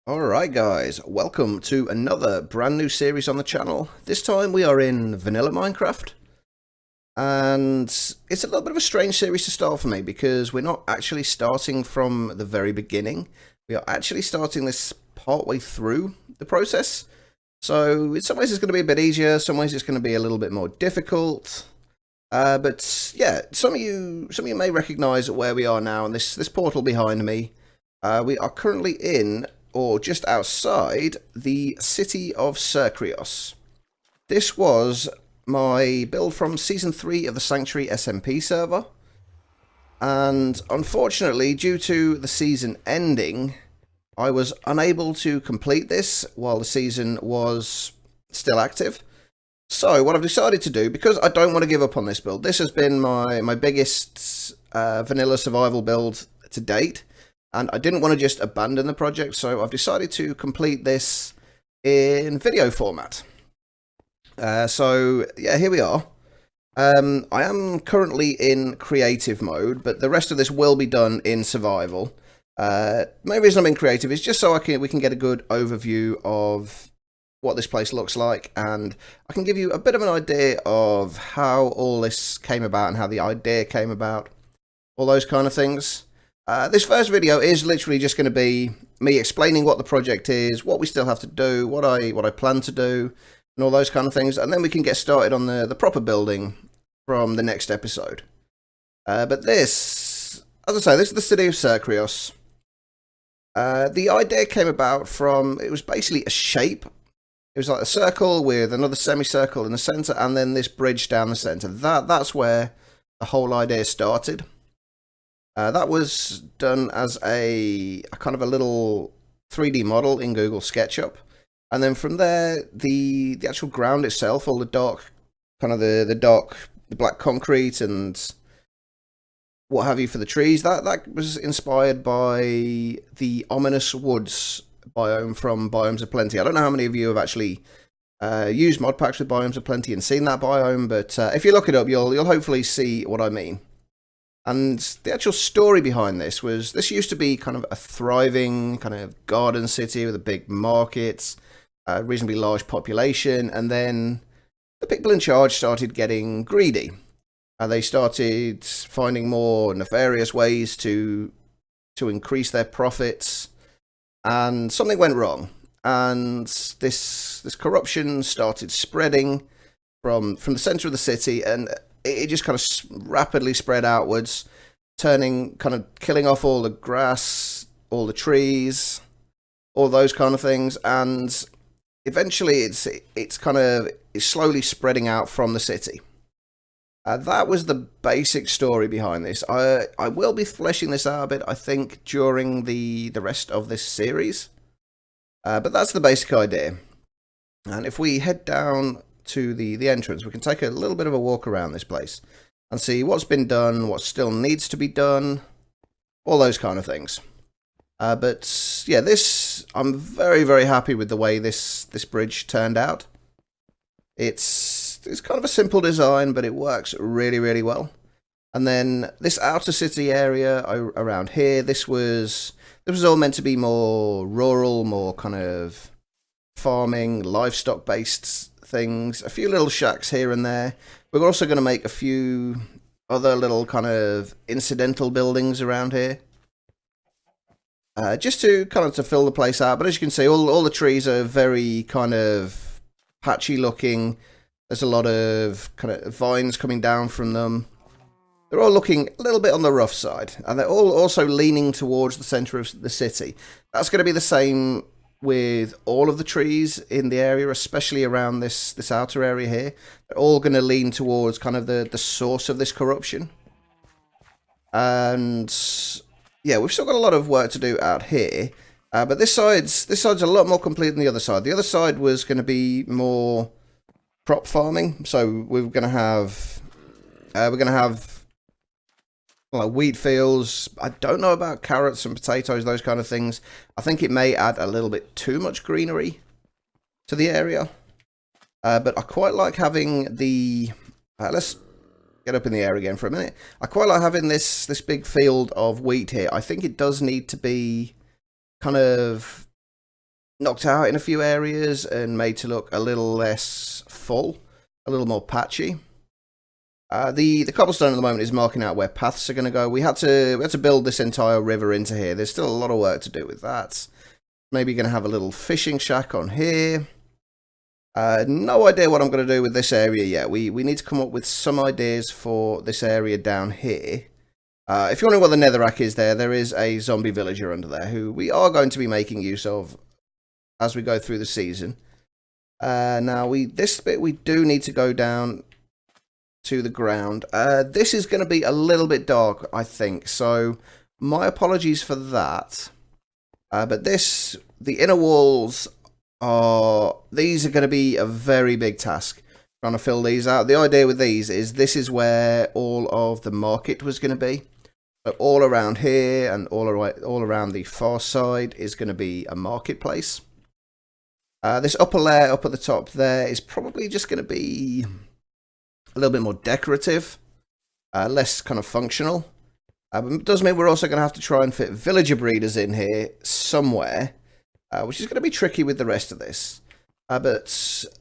Alright guys, welcome to another brand new series on the channel. This time we are in vanilla Minecraft. And it's a little bit of a strange series to start for me because we're not actually starting from the very beginning. We are actually starting this partway through the process. So in some ways it's going to be a bit easier, some ways it's going to be a little bit more difficult. But yeah, some of you may recognise where we are now, and this portal behind me. We are currently in, or just outside, the city of Circreos. This was my build from Season 3 of the Sanctuary SMP server. And unfortunately, due to the season ending, I was unable to complete this while the season was still active. So what I've decided to do, because I don't want to give up on this build, this has been my biggest vanilla survival build to date. And I didn't want to just abandon the project, so I've decided to complete this in video format. So, yeah, here we are. I am currently in creative mode, but the rest of this will be done in survival. Main reason I'm in creative is just so we can get a good overview of what this place looks like, and I can give you a bit of an idea of how all this came about and how the idea came about, all those kind of things. This first video is literally just going to be me explaining what the project is, what we still have to do, what I plan to do, and all those kind of things, and then we can get started on the proper building from the next episode. But this, as I say, this is the city of Circreos. The idea came about from, it was basically a shape. It was like a circle with another semicircle in the center, and then this bridge down the center. That's where the whole idea started. That was done as a kind of a little 3D model in Google SketchUp, and then from there, the actual ground itself, all the dark, kind of the black concrete and what have you for the trees, that was inspired by the ominous woods biome from Biomes of Plenty. I don't know how many of you have actually used mod packs with Biomes of Plenty and seen that biome, but if you look it up, you'll hopefully see what I mean. And the actual story behind this was, this used to be kind of a thriving kind of garden city with a big market, a reasonably large population, and then the people in charge started getting greedy. They started finding more nefarious ways to increase their profits, and something went wrong. And this corruption started spreading from the center of the city, and it just kind of rapidly spread outwards, killing off all the grass, all the trees, all those kind of things, and eventually it's slowly spreading out from the city. That was the basic story behind this. I will be fleshing this out a bit, I think, during the rest of this series, but that's the basic idea. And if we head down to the entrance, we can take a little bit of a walk around this place and see what's been done, what still needs to be done, all those kind of things. But yeah, I'm very, very happy with the way this bridge turned out. It's kind of a simple design, but it works really, really well. And then this outer city area around here, this was all meant to be more rural, more kind of farming, livestock based things, a few little shacks here and there. We're also going to make a few other little kind of incidental buildings around here, just to fill the place out. But as you can see, all the trees are very kind of patchy looking. There's a lot of kind of vines coming down from them. They're all looking a little bit on the rough side, and they're all also leaning towards the center of the city. That's going to be the same with all of the trees in the area, especially around this outer area here. They're all going to lean towards kind of the source of this corruption. And yeah, we've still got a lot of work to do out here, but this side's a lot more complete than the other side. The other side was going to be more crop farming, so we're going to have like wheat fields. I don't know about carrots and potatoes, those kind of things. I think it may add a little bit too much greenery to the area. But I quite like having the... let's get up in the air again for a minute. I quite like having this big field of wheat here. I think it does need to be kind of knocked out in a few areas and made to look a little less full, a little more patchy. The cobblestone at the moment is marking out where paths are going to go. We had to build this entire river into here. There's still a lot of work to do with that. Maybe going to have a little fishing shack on here. No idea what I'm going to do with this area yet. We need to come up with some ideas for this area down here. If you're wondering what the netherrack is there is a zombie villager under there who we are going to be making use of as we go through the season. Now, this bit we do need to go down to the ground. This is going to be a little bit dark, I think, so my apologies for that. But the inner walls these are going to be a very big task, trying to fill these out. The idea with these is this is where all of the market was going to be. So all around here and all around the far side is going to be a marketplace. This upper layer up at the top there is probably just going to be a little bit more decorative, less kind of functional. But it does mean we're also going to have to try and fit villager breeders in here somewhere, which is going to be tricky with the rest of this. But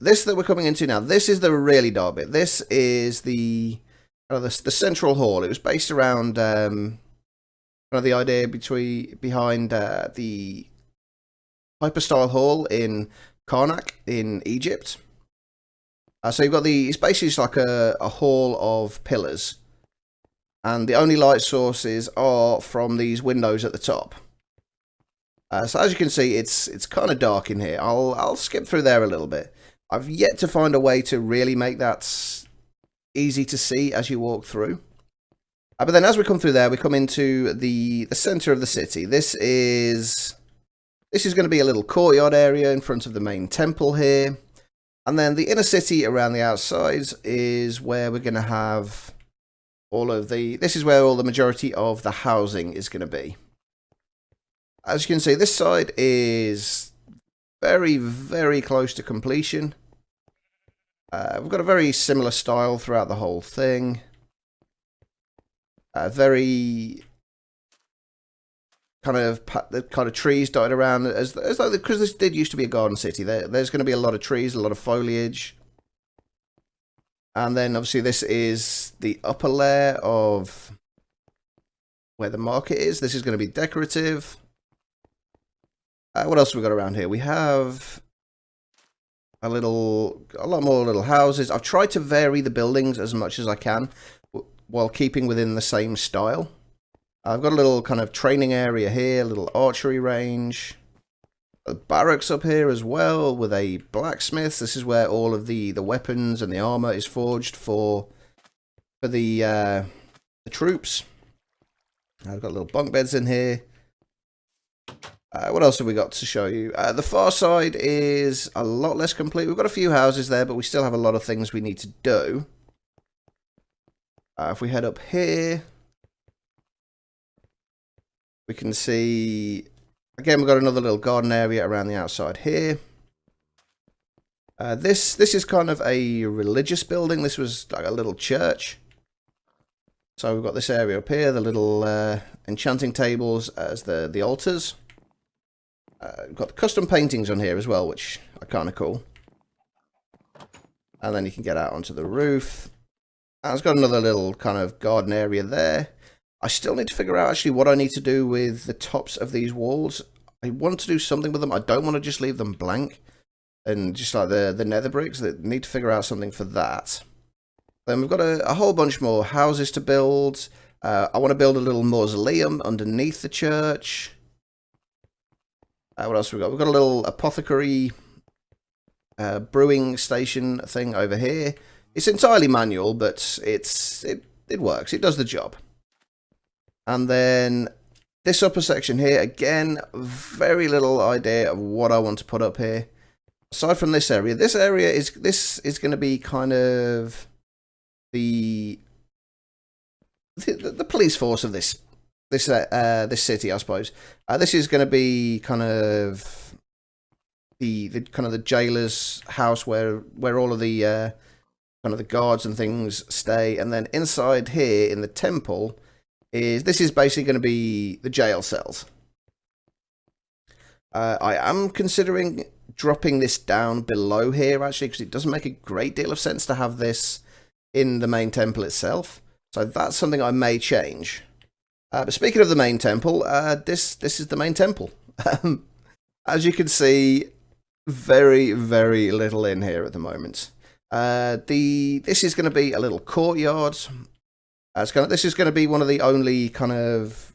this that we're coming into now, this is the really dark bit. This is the central hall. It was based around kind of the idea behind the hyperstyle hall in Karnak in Egypt. So you've got it's basically just like a hall of pillars, and the only light sources are from these windows at the top. So as you can see, it's kind of dark in here. I'll skip through there a little bit. I've yet to find a way to really make that easy to see as you walk through. But then as we come through there, we come into the center of the city. This is going to be a little courtyard area in front of the main temple here. And then the inner city around the outsides is where we're going to have this is where all the majority of the housing is going to be. As you can see, this side is very, very close to completion. We've got a very similar style throughout the whole thing. Very the kind of trees dotted around as though, because this did used to be a garden city. There's going to be a lot of trees, a lot of foliage. And then obviously this is the upper layer of where the market is. This is going to be decorative. What else have we got around here? We have a lot more little houses. I've tried to vary the buildings as much as I can while keeping within the same style. I've got a little kind of training area here, a little archery range. A barracks up here as well with a blacksmith. This is where all of the weapons and the armor is forged for the troops. I've got little bunk beds in here. What else have we got to show you? The far side is a lot less complete. We've got a few houses there, but we still have a lot of things we need to do. If we head up here, we can see, again, we've got another little garden area around the outside here. This is kind of a religious building. This was like a little church. So we've got this area up here, the little enchanting tables as the altars. We've got the custom paintings on here as well, which are kind of cool. And then you can get out onto the roof. And it's got another little kind of garden area there. I still need to figure out actually what I need to do with the tops of these walls. I want to do something with them. I don't want to just leave them blank and just like the nether bricks. That need to figure out something for that. Then we've got a whole bunch more houses to build. I want to build a little mausoleum underneath the church. What else have we got? We've got a little apothecary brewing station thing over here. It's entirely manual, but it works. It does the job. And then this upper section here, again, very little idea of what I want to put up here. Aside from this area is going to be kind of the police force of this city, I suppose. This is going to be kind of the jailer's house where all of the kind of the guards and things stay, and then inside here in the temple is basically going to be the jail cells. I am considering dropping this down below here, actually, because it doesn't make a great deal of sense to have this in the main temple itself. So that's something I may change. But speaking of the main temple, this is the main temple. As you can see, very, very little in here at the moment. This is going to be a little courtyard. This is going to be one of the only kind of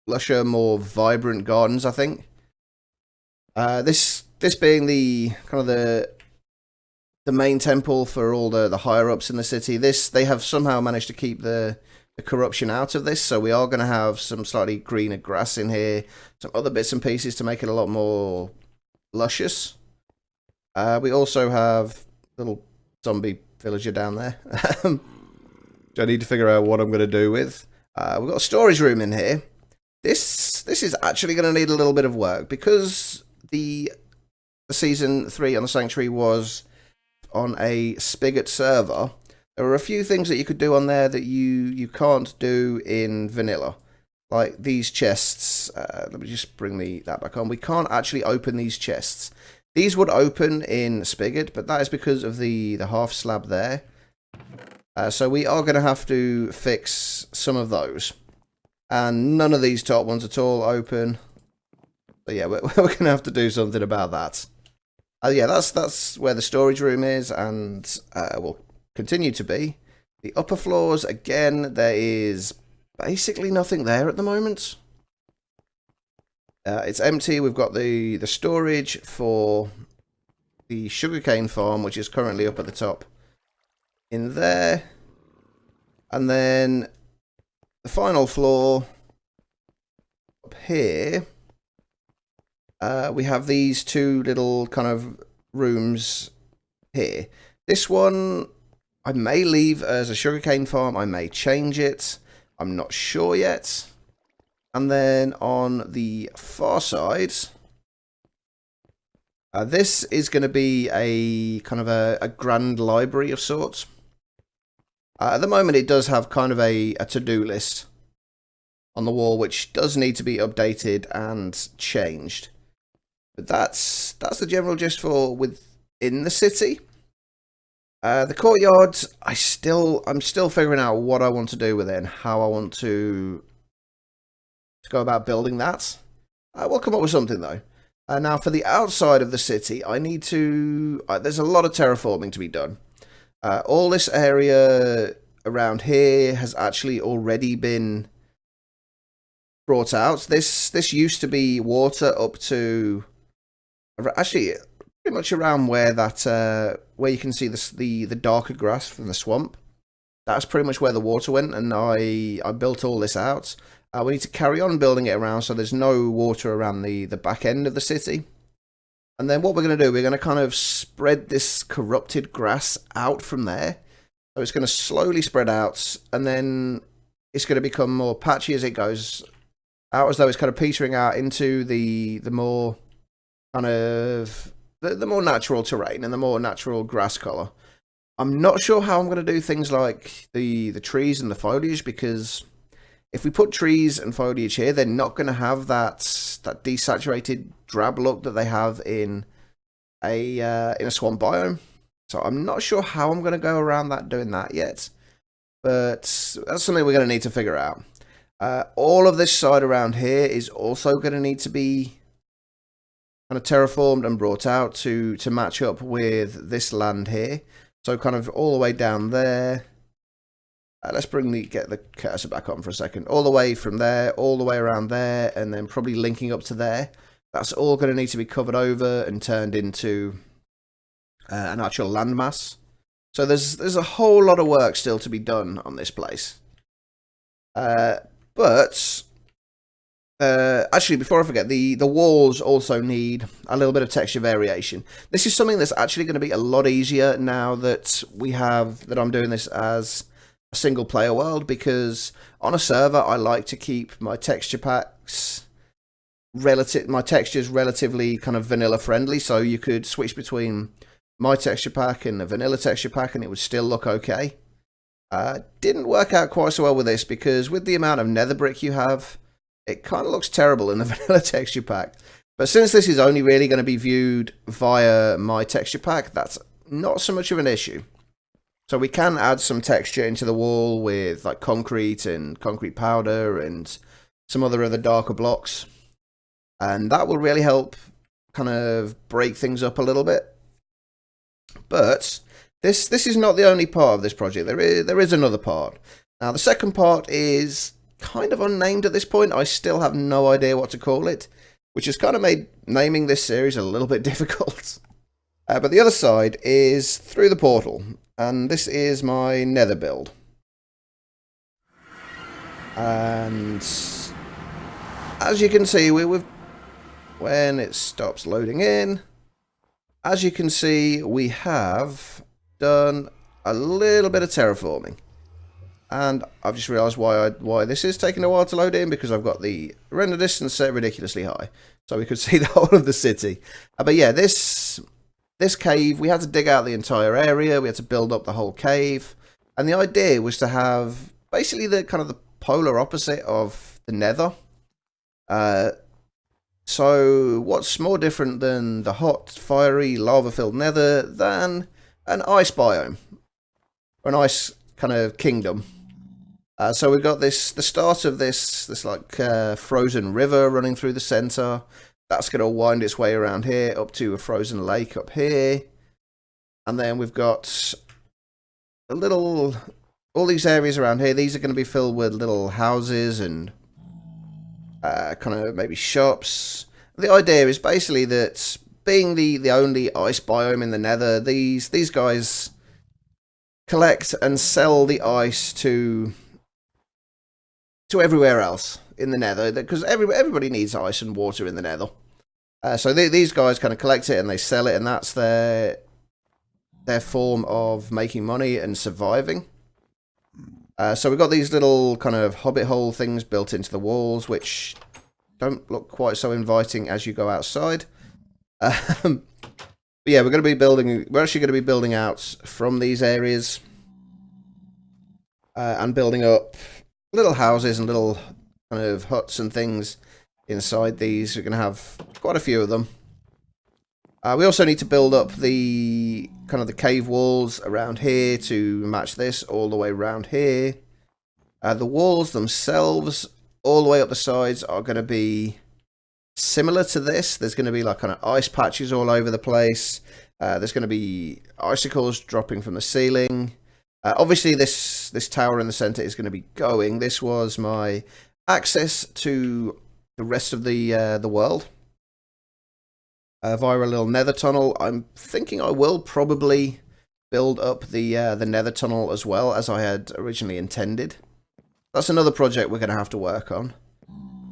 lusher, more vibrant gardens, I think. This being the kind of the main temple for all the higher ups in the city. They have somehow managed to keep the corruption out of this, so we are going to have some slightly greener grass in here, some other bits and pieces to make it a lot more luscious. We also have a little zombie villager down there, which I need to figure out what I'm going to do with. We've got a storage room in here. This is actually going to need a little bit of work, because the Season 3 on the Sanctuary was on a Spigot server. There are a few things that you could do on there that you can't do in vanilla. Like these chests. Let me just bring that back on. We can't actually open these chests. These would open in Spigot, but that is because of the half slab there. So we are going to have to fix some of those. And none of these top ones at all open. But yeah, we're going to have to do something about that. Yeah, that's where the storage room is, and will continue to be. The upper floors, again, there is basically nothing there at the moment. It's empty. We've got the storage for the sugarcane farm, which is currently up at the top in there. And then the final floor up here, we have these two little kind of rooms here. This one I may leave as a sugarcane farm. I may change it. I'm not sure yet. And then on the far side, this is going to be a kind of a grand library of sorts. At the moment, it does have kind of a to-do list on the wall, which does need to be updated and changed. But that's the general gist for within the city. The courtyard, I'm still figuring out what I want to do with it and how I want to go about building that. We'll come up with something though. Now for the outside of the city, I need to. There's a lot of terraforming to be done. All this area around here has actually already been brought out. This used to be water up to actually pretty much around where where you can see the darker grass from the swamp. That's pretty much where the water went, and I built all this out. We need to carry on building it around so there's no water around the back end of the city. And then what we're going to do, we're going to kind of spread this corrupted grass out from there. So it's going to slowly spread out, and then it's going to become more patchy as it goes out, as though it's kind of petering out into the more kind of the more natural terrain and the more natural grass color. I'm not sure how I'm going to do things like the trees and the foliage, because if we put trees and foliage here, they're not going to have that desaturated drab look that they have in a swamp biome. So I'm not sure how I'm going to go around doing that yet, but that's something we're going to need to figure out. All of this side around here is also going to need to be kind of terraformed and brought out to match up with this land here. So kind of all the way down there. Let's get the cursor back on for a second. All the way from there, all the way around there, and then probably linking up to there. That's all going to need to be covered over and turned into an actual landmass. So there's a whole lot of work still to be done on this place. But actually, before I forget, the walls also need a little bit of texture variation. This is something that's actually going to be a lot easier now that I'm doing this as a single player world, because on a server I like to keep my texture packs relatively kind of vanilla friendly, so you could switch between my texture pack and the vanilla texture pack and it would still look okay. Didn't work out quite so well with this, because with the amount of nether brick you have, it kind of looks terrible in the vanilla texture pack. But since this is only really going to be viewed via my texture pack, that's not so much of an issue. So we can add some texture into the wall with like concrete and concrete powder and some other darker blocks. And that will really help kind of break things up a little bit. But this is not the only part of this project. There is another part. Now the second part is kind of unnamed at this point. I still have no idea what to call it, which has kind of made naming this series a little bit difficult. But the other side is through the portal. And this is my nether build. And as you can see, when it stops loading in, as you can see, we have done a little bit of terraforming. And I've just realised why this is taking a while to load in, because I've got the render distance set ridiculously high. So we could see the whole of the city. But yeah, this cave, we had to dig out the entire area, we had to build up the whole cave, and the idea was to have basically the kind of the polar opposite of the nether. So what's more different than the hot, fiery, lava-filled nether than an ice biome, or an ice kind of kingdom. So we've got the start of this like frozen river running through the center. That's going to wind its way around here up to a frozen lake up here. And then we've got all these areas around here. These are going to be filled with little houses and kind of maybe shops. The idea is basically that being the only ice biome in the nether, these guys collect and sell the ice to everywhere else in the nether, because everybody needs ice and water in the nether. So these guys kind of collect it and they sell it, and that's their form of making money and surviving. So we've got these little kind of hobbit hole things built into the walls, which don't look quite so inviting as you go outside. But yeah, we're actually going to be building out from these areas and building up little houses and little kind of huts and things inside these. We're going to have quite a few of them. We also need to build up the kind of the cave walls around here to match this all the way around here. The walls themselves all the way up the sides are going to be similar to this. There's going to be like kind of ice patches all over the place. There's going to be icicles dropping from the ceiling. Obviously this tower in the center is going to be going. This was my access to the rest of the world via a little nether tunnel. I'm thinking I will probably build up the nether tunnel as well, as I had originally intended. That's another project we're going to have to work on.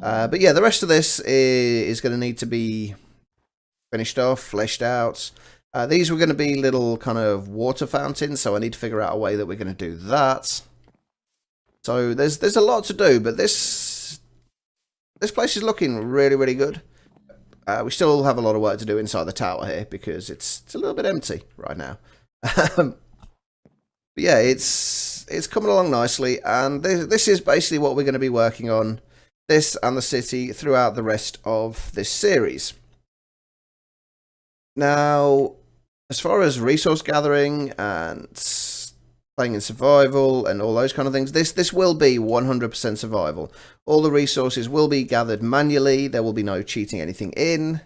But yeah, the rest of this is going to need to be finished off, fleshed out. These were going to be little kind of water fountains, so I need to figure out a way that we're going to do that. So there's a lot to do, but this place is looking really, really good. We still have a lot of work to do inside the tower here, because it's a little bit empty right now. But yeah, it's coming along nicely, and this is basically what we're going to be working on, this and the city, throughout the rest of this series. Now, as far as resource gathering and playing in survival and all those kind of things, this will be 100% survival. All the resources will be gathered manually. There will be no cheating anything in.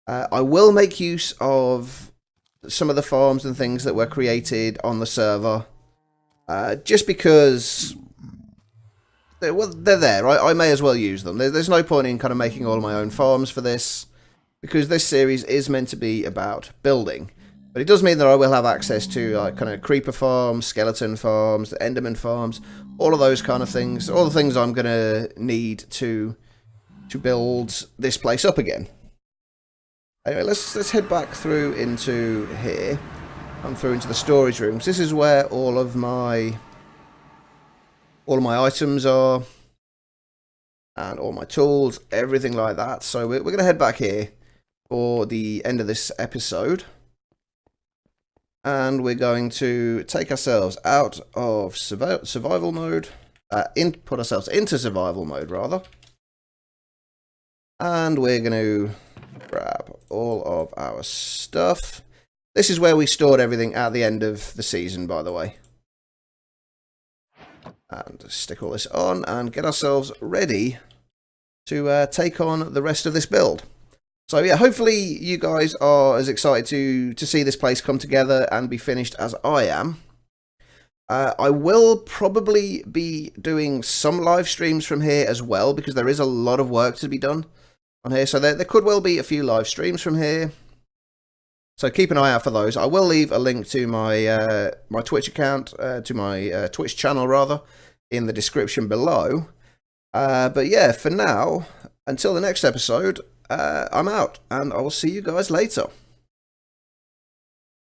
I will make use of some of the farms and things that were created on the server, just because they're there. I may as well use them. There's no point in kind of making all my own farms for this, because this series is meant to be about building. But it does mean that I will have access to kind of creeper farms, skeleton farms, enderman farms, all of those kind of things. All the things I'm going to need to build this place up again. Anyway, let's head back through into here. Come through into the storage rooms. This is where all of my items are, and all my tools, everything like that. So we're going to head back here for the end of this episode. And we're going to take ourselves out of survival mode, put ourselves into survival mode rather. And we're going to all of our stuff. This is where we stored everything at the end of the season, by the way. And stick all this on and get ourselves ready to take on the rest of this build. So yeah, hopefully you guys are as excited to see this place come together and be finished as I am. I will probably be doing some live streams from here as well, because there is a lot of work to be done on here. So there could well be a few live streams from here. So keep an eye out for those. I will leave a link to my my Twitch account, to my Twitch channel rather, in the description below. But yeah, for now, until the next episode, I'm out, and I will see you guys later.